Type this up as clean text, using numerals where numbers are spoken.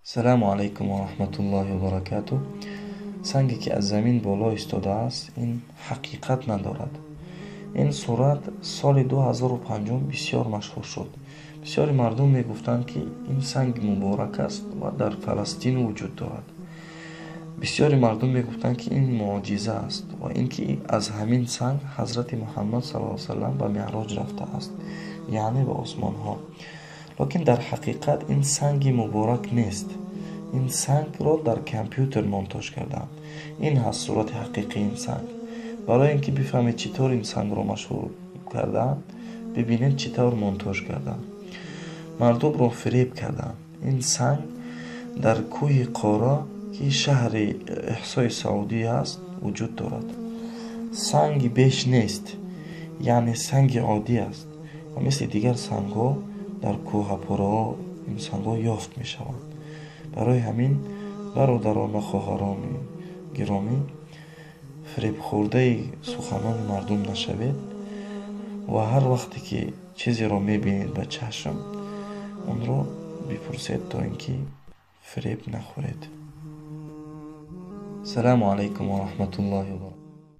салому алайкум ва раҳматуллоҳи ва баракатуҳ. Санге ки аз замин боло истодааст, ин ҳақиқат надорад. Ин сурат соли 2005 бисёр машҳур шуд. Бисёри мардум мегуфтанд ки ин санги муборак аст ва дар Фаластин вуҷуд дорад. бисёри мардум мегуфтанд ки ин муъҷиза аст ва ин ки аз ҳамин санг ҳазрати Муҳаммад саллаллоҳу алайҳи ва саллам ба меъроҷ рафтааст, яъне ба осмонҳо. Локин дар ҳақиқат ин санги муборак нест. Ин сангро дар компютер монтож кардаанд. Ин ҳаст сурати ҳақиқии ин санг. Барои ин ки бифаҳмед чӣ тавр ин сангро машҳур кардаанд, бибинед чӣ тавр монтож кардаанд. Мардумро фиреб кардаанд. Ин санг дар кӯҳи Қора, ки шаҳри Иҳсои Саудӣ аст, вуҷуд дорад. Санги беш нест, яъне санги оддӣ аст ва мисли дигар сангҳо дар кӯҳапораҳо ин сангҳо ёфт мешаванд. барои ҳамин бародарон ва хоҳарони гиромӣ, фиребхӯрдаи суханони мардум нашавед ва ҳар вақте ки чизеро мебинед ба чашм, онро бипурсед, то ин ки фиреб нахӯред. салому алайкум ва раҳматуллоҳи ва баракатуҳ.